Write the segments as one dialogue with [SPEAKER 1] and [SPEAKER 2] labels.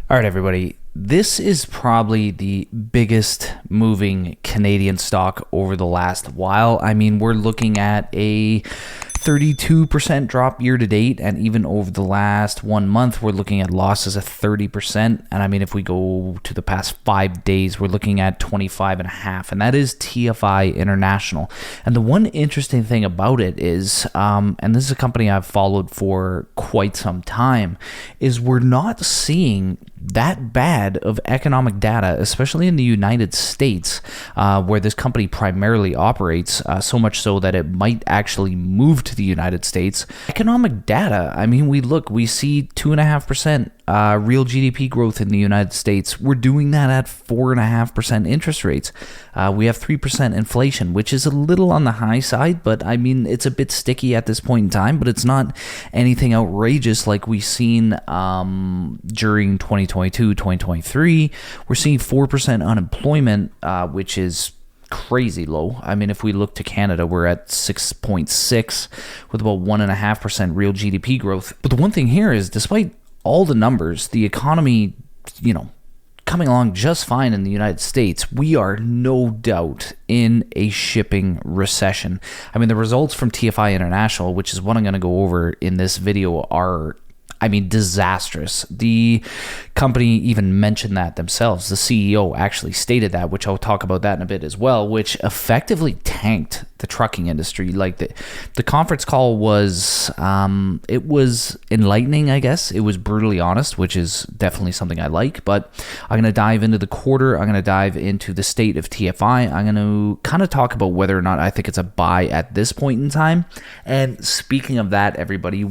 [SPEAKER 1] All right, everybody. This is probably the biggest moving Canadian stock over the last while. I mean, we're looking at a 32% drop year to date, and even over the last 1 month, we're looking at losses of 30%. And I mean, if we go to the past 5 days, we're looking at 25.5, and that is TFI International. And the one interesting thing about it is, and this is a company I've followed for quite some time, is we're not seeing that bad of economic data, especially in the United States, where this company primarily operates, so much so that it might actually move to the United States. Economic data, I mean, we see 2.5% real GDP growth in the United States. We're doing that at 4.5% interest rates. We have 3% inflation, which is a little on the high side, but I mean, it's a bit sticky at this point in time, but it's not anything outrageous like we've seen during 2022, 2023. We're seeing 4% unemployment, which is crazy low. I mean, if we look to Canada, we're at 6.6 with about 1.5% real GDP growth. But the one thing here is, despite all the numbers, the economy, coming along just fine in the United States, we are no doubt in a shipping recession. I mean, the results from TFI International, which is what I'm going to go over in this video, are disastrous. The company even mentioned that themselves. The CEO actually stated that, which I'll talk about that in a bit as well, which effectively tanked the trucking industry. Like the conference call was, it was enlightening, I guess. It was brutally honest, which is definitely something I like, but I'm going to dive into the quarter. I'm going to dive into the state of TFI. I'm going to kind of talk about whether or not I think it's a buy at this point in time. And speaking of that, everybody,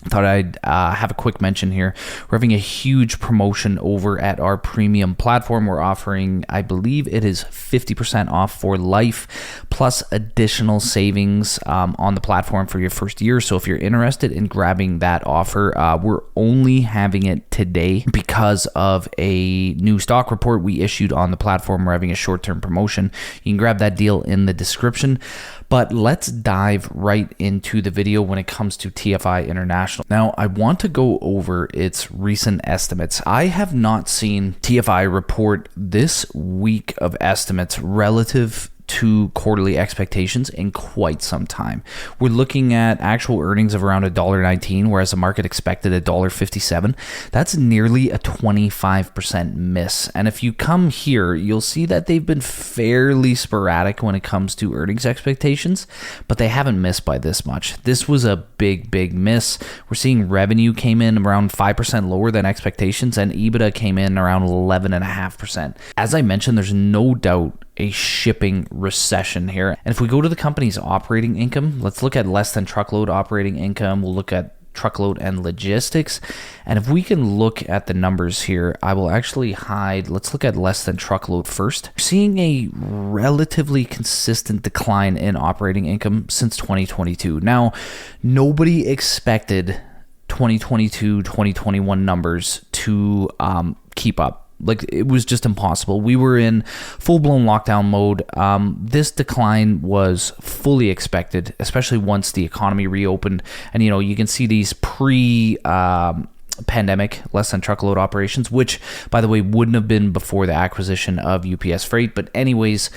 [SPEAKER 1] thought I'd have a quick mention here. We're having a huge promotion over at our premium platform. We're offering, I believe it is 50% off for life, plus additional savings on the platform for your first year. So if you're interested in grabbing that offer, we're only having it today because of a new stock report we issued on the platform. We're having a short-term promotion. You can grab that deal in the description. But let's dive right into the video when it comes to TFI International. Now, I want to go over its recent estimates. I have not seen TFI report this week of estimates relative to quarterly expectations in quite some time. We're looking at actual earnings of around $1.19, whereas the market expected $1.57. That's nearly a 25% miss. And if you come here, you'll see that they've been fairly sporadic when it comes to earnings expectations, but they haven't missed by this much. This was a big miss. We're seeing revenue came in around 5% lower than expectations, and EBITDA came in around 11.5%. As I mentioned, there's no doubt a shipping recession here. And if we go to the company's operating income, let's look at less than truckload operating income. We'll look at truckload and logistics. And if we can look at the numbers here, I will actually let's look at less than truckload first. We're seeing a relatively consistent decline in operating income since 2022. Now, nobody expected 2022, 2021 numbers to keep up. Like, it was just impossible. We were in full-blown lockdown mode. This decline was fully expected, especially once the economy reopened. And, you can see these pandemic less than truckload operations, which, by the way, wouldn't have been before the acquisition of UPS Freight. But anyways,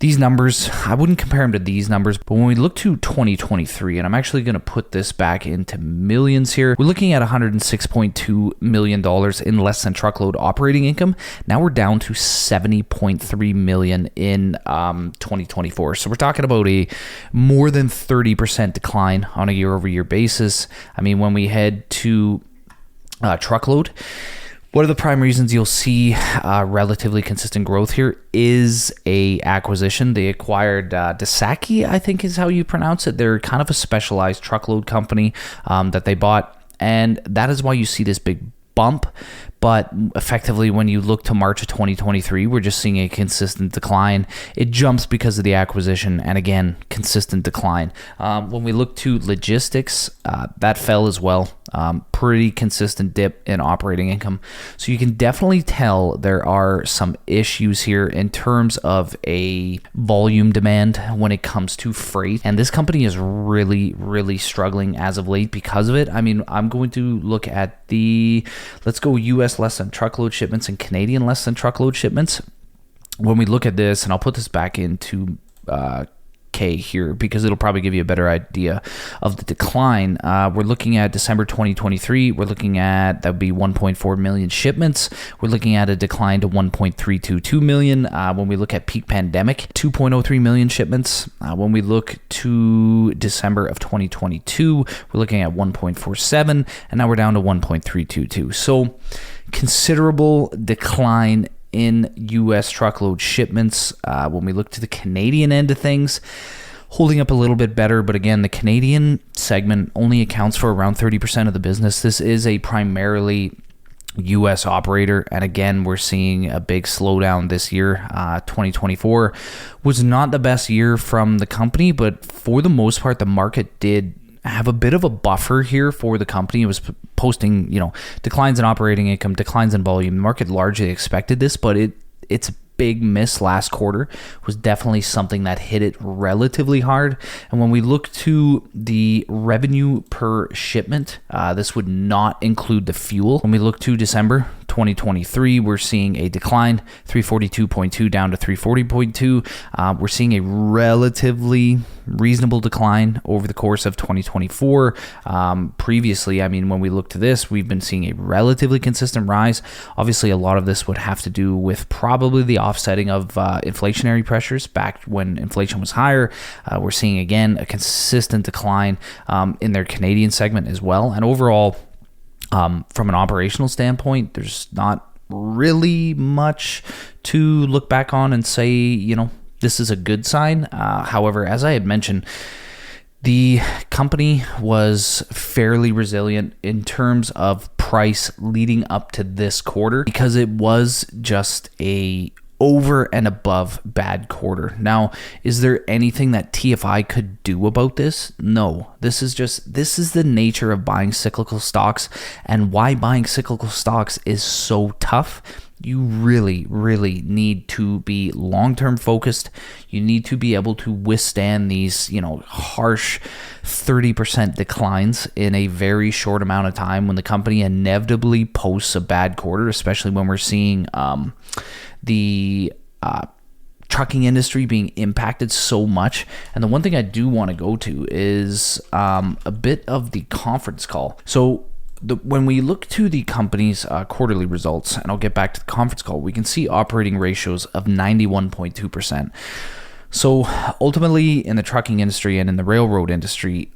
[SPEAKER 1] these numbers, I wouldn't compare them to these numbers, but when we look to 2023, and I'm actually going to put this back into millions here, we're looking at $106.2 million in less than truckload operating income. Now we're down to $70.3 million in 2024. So we're talking about a more than 30% decline on a year-over-year basis. I mean, when we head to truckload, what are the prime reasons you'll see relatively consistent growth here is a acquisition. They acquired Dasaki, I think is how you pronounce it. They're kind of a specialized truckload company that they bought, and that is why you see this big bump. But effectively, when you look to March of 2023, we're just seeing a consistent decline. It jumps because of the acquisition, and again, consistent decline. When we look to logistics, that fell as well. Pretty consistent dip in operating income. So you can definitely tell there are some issues here in terms of a volume demand when it comes to freight. And this company is really struggling as of late because of it. I mean, I'm going to look at let's go US U.S. less than truckload shipments and Canadian less than truckload shipments. When we look at this, and I'll put this back into K here because it'll probably give you a better idea of the decline. We're looking at December 2023. We're looking at, that would be 1.4 million shipments. We're looking at a decline to 1.322 million. When we look at peak pandemic, 2.03 million shipments. When we look to December of 2022, we're looking at 1.47, and now we're down to 1.322. So considerable decline in U.S. truckload shipments. When we look to the Canadian end of things, holding up a little bit better, but again, the Canadian segment only accounts for around 30% of the business. This is a primarily U.S. operator, and again, we're seeing a big slowdown this year. 2024 was not the best year from the company, but for the most part, the market did have a bit of a buffer here for the company. It was posting, declines in operating income, declines in volume. The market largely expected this, but its big miss last quarter was definitely something that hit it relatively hard. And when we look to the revenue per shipment, this would not include the fuel. When we look to December 2023, we're seeing a decline, 342.2 down to 340.2. We're seeing a relatively reasonable decline over the course of 2024. Previously, when we look to this, we've been seeing a relatively consistent rise. Obviously, a lot of this would have to do with probably the offsetting of inflationary pressures back when inflation was higher. We're seeing, again, a consistent decline in their Canadian segment as well. And overall, from an operational standpoint, there's not really much to look back on and say, this is a good sign. However, as I had mentioned, the company was fairly resilient in terms of price leading up to this quarter because it was just a over and above bad quarter. Now, is there anything that TFI could do about this? No. This is the nature of buying cyclical stocks, and why buying cyclical stocks is so tough. You really, really need to be long-term focused. You need to be able to withstand these, harsh 30% declines in a very short amount of time when the company inevitably posts a bad quarter, especially when we're seeing the trucking industry being impacted so much. And the one thing I do want to go to is a bit of the conference call. So when we look to the company's quarterly results, and I'll get back to the conference call, we can see operating ratios of 91.2%. So ultimately, in the trucking industry and in the railroad industry,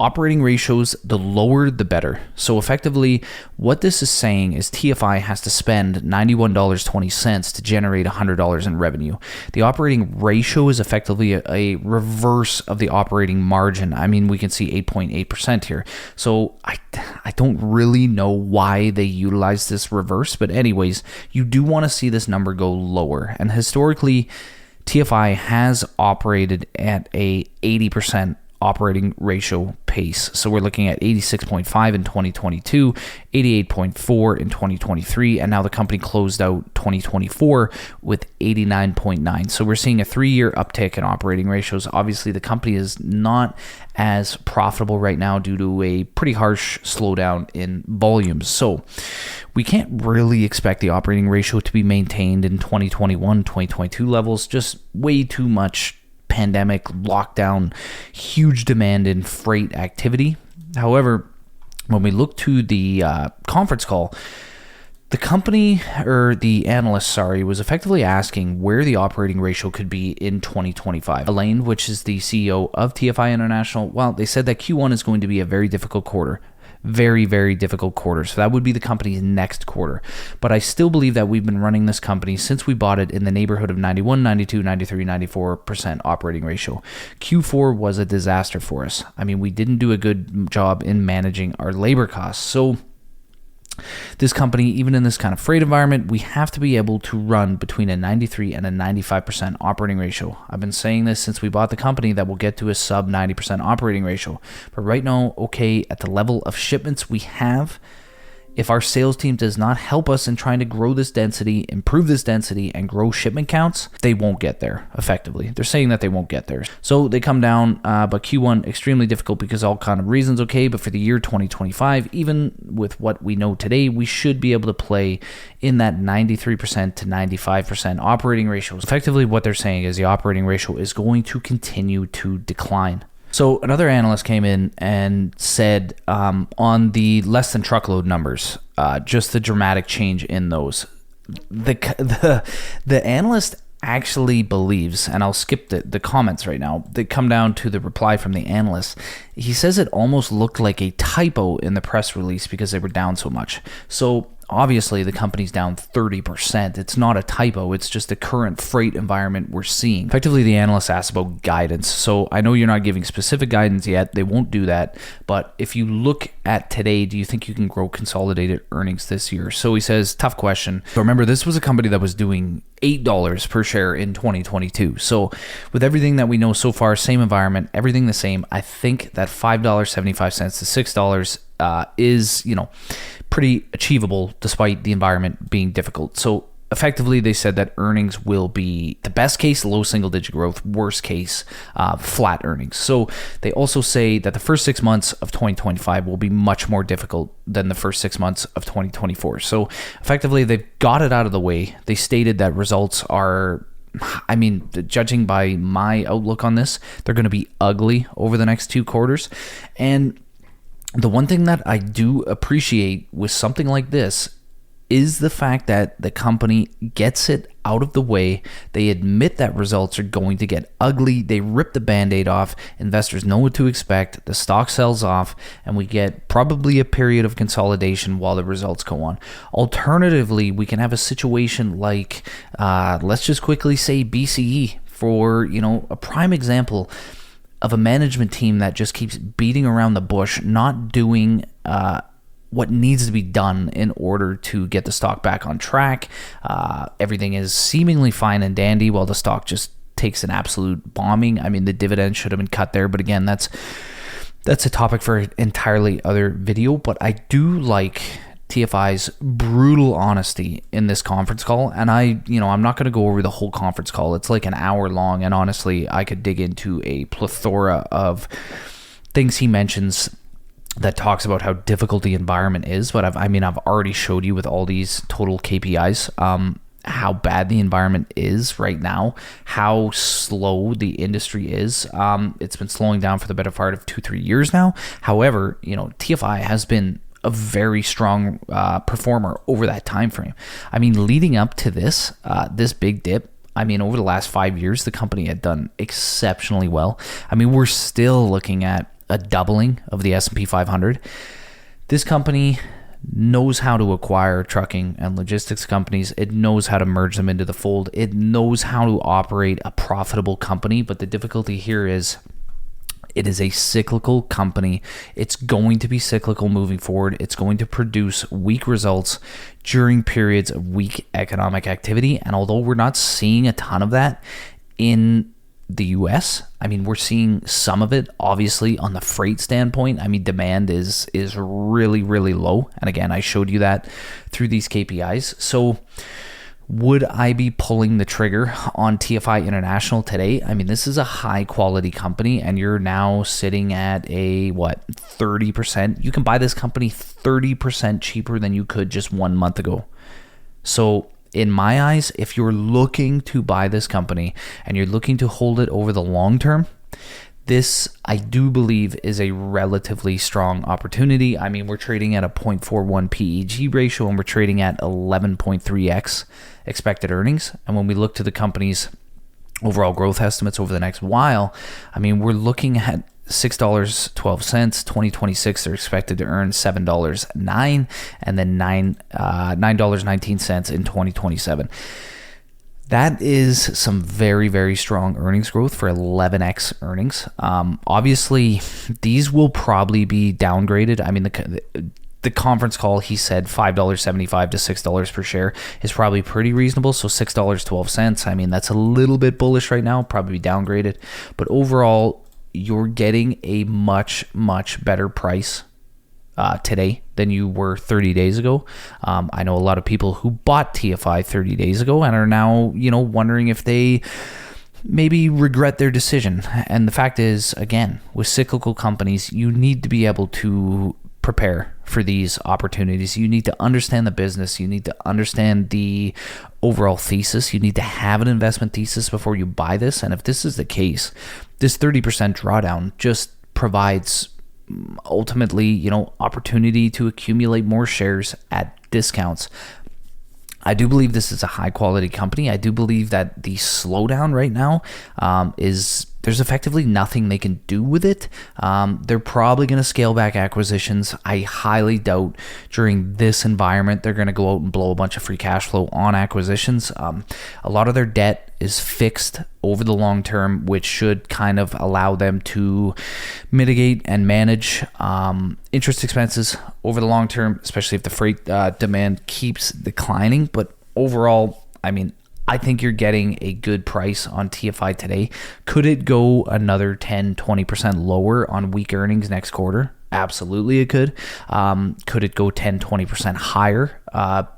[SPEAKER 1] operating ratios, the lower the better. So effectively, what this is saying is TFI has to spend $91.20 to generate $100 in revenue. The operating ratio is effectively a reverse of the operating margin. We can see 8.8% here. So I don't really know why they utilize this reverse, but anyways, you do want to see this number go lower. And historically, TFI has operated at a 80% operating ratio pace. So we're looking at 86.5 in 2022, 88.4 in 2023, and now the company closed out 2024 with 89.9. So we're seeing a 3-year uptick in operating ratios. Obviously, the company is not as profitable right now due to a pretty harsh slowdown in volumes. So we can't really expect the operating ratio to be maintained in 2021, 2022 levels. Just way too much pandemic lockdown, huge demand in freight activity. However, when we look to the conference call, the company, or the analyst, was effectively asking where the operating ratio could be in 2025. Elaine, which is the CEO of TFI International, they said that Q1 is going to be a very difficult quarter. Very, very difficult quarter. So that would be the company's next quarter. But I still believe that we've been running this company since we bought it in the neighborhood of 91, 92, 93, 94% operating ratio. Q4 was a disaster for us. We didn't do a good job in managing our labor costs. So this company, even in this kind of freight environment, we have to be able to run between a 93 and a 95% operating ratio. I've been saying this since we bought the company that we'll get to a sub 90% operating ratio. But right now, at the level of shipments we have, if our sales team does not help us in trying to grow this density, improve this density, and grow shipment counts, they won't get there effectively. They're saying that they won't get there. So they come down, but Q1 extremely difficult because all kind of reasons, okay, but for the year 2025, even with what we know today, we should be able to play in that 93% to 95% operating ratio. Effectively, what they're saying is the operating ratio is going to continue to decline. So another analyst came in and said on the less than truckload numbers, just the dramatic change in those. The analyst actually believes, and I'll skip the comments right now, they come down to the reply from the analyst. He says it almost looked like a typo in the press release because they were down so much. So obviously the company's down 30%. It's not a typo. It's just the current freight environment we're seeing. Effectively, the analyst asked about guidance. So I know you're not giving specific guidance yet. They won't do that. But if you look at today, do you think you can grow consolidated earnings this year? So he says, tough question. So remember, this was a company that was doing $8 per share in 2022. So with everything that we know so far, same environment, everything the same, I think that $5.75 to $6 is, pretty achievable despite the environment being difficult. So effectively, they said that earnings will be, the best case, low single-digit growth, worst case, flat earnings. So they also say that the first 6 months of 2025 will be much more difficult than the first 6 months of 2024. So effectively, they've got it out of the way. They stated that results are, judging by my outlook on this, they're going to be ugly over the next 2 quarters. And the one thing that I do appreciate with something like this is the fact that the company gets it out of the way. They admit that results are going to get ugly. They rip the Band-Aid off. Investors know what to expect. The stock sells off, and we get probably a period of consolidation while the results go on. Alternatively, we can have a situation like, let's just quickly say BCE for, a prime example of a management team that just keeps beating around the bush, not doing what needs to be done in order to get the stock back on track. Everything is seemingly fine and dandy while the stock just takes an absolute bombing. The dividend should have been cut there, but again, that's a topic for an entirely other video. But I do like TFI's brutal honesty in this conference call, and I'm not going to go over the whole conference call. It's like an hour long, and honestly, I could dig into a plethora of things he mentions that talks about how difficult the environment is. But I've already showed you with all these total KPIs how bad the environment is right now, how slow the industry is. It's been slowing down for the better part of 2-3 years now. However, TFI has been a very strong performer over that time frame. Leading up to this big dip, over the last 5 years, the company had done exceptionally well. We're still looking at a doubling of the S&P 500. This company knows how to acquire trucking and logistics companies. It knows how to merge them into the fold. It knows how to operate a profitable company. But the difficulty here is, it is a cyclical company. It's going to be cyclical moving forward. It's going to produce weak results during periods of weak economic activity. And although we're not seeing a ton of that in the U.S., we're seeing some of it, obviously, on the freight standpoint. Demand is really, really low. And again, I showed you that through these KPIs. So would I be pulling the trigger on TFI International today? This is a high quality company, and you're now sitting at a 30%. You can buy this company 30% cheaper than you could just 1 month ago. So in my eyes, if you're looking to buy this company and you're looking to hold it over the long term, this, I do believe, is a relatively strong opportunity. We're trading at a 0.41 PEG ratio, and we're trading at 11.3x expected earnings. And when we look to the company's overall growth estimates over the next while, we're looking at $6.12. 2026, they're expected to earn $7.09, and then $9.19 in 2027. That is some very, very strong earnings growth for 11x earnings. Obviously, these will probably be downgraded. The conference call, he said $5.75 to $6 per share is probably pretty reasonable. So $6.12. That's a little bit bullish right now, probably downgraded. But overall, you're getting a much, much better price today than you were 30 days ago. I know a lot of people who bought TFI 30 days ago and are now, wondering if they maybe regret their decision. And the fact is, again, with cyclical companies, you need to be able to prepare for these opportunities. You need to understand the business. You need to understand the overall thesis. You need to have an investment thesis before you buy this. And if this is the case, this 30% drawdown just provides ultimately, opportunity to accumulate more shares at discounts. I do believe this is a high quality company. I do believe that the slowdown right now there's effectively nothing they can do with it. They're probably going to scale back acquisitions. I highly doubt during this environment they're going to go out and blow a bunch of free cash flow on acquisitions. A lot of their debt is fixed over the long term, which should kind of allow them to mitigate and manage interest expenses over the long term, especially if the freight demand keeps declining. But overall, I think you're getting a good price on TFI today. Could it go another 10, 20% lower on weak earnings next quarter? Absolutely it could. Could it go 10, 20% higher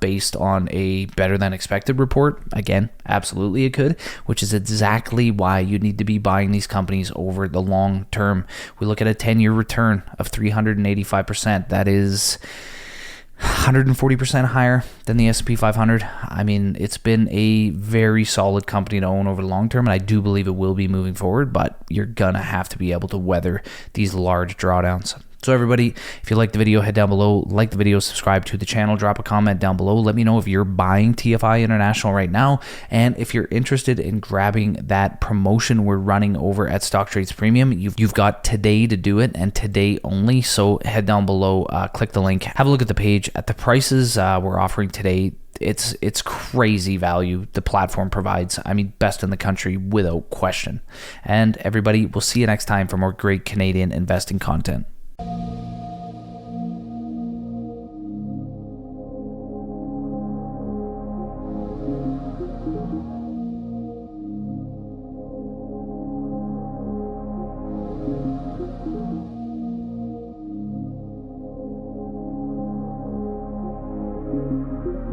[SPEAKER 1] based on a better than expected report? Again, absolutely it could, which is exactly why you need to be buying these companies over the long term. We look at a 10-year return of 385%. That is 140% higher than the S&P 500. It's been a very solid company to own over the long term, and I do believe it will be moving forward, but you're gonna have to be able to weather these large drawdowns. So everybody, if you like the video, head down below, like the video, subscribe to the channel, drop a comment down below. Let me know if you're buying TFI International right now, and if you're interested in grabbing that promotion we're running over at Stocktrades Premium. You've got today to do it, and today only. So head down below, click the link, have a look at the page. At the prices we're offering today, it's crazy value the platform provides. Best in the country without question. And everybody, we'll see you next time for more great Canadian investing content.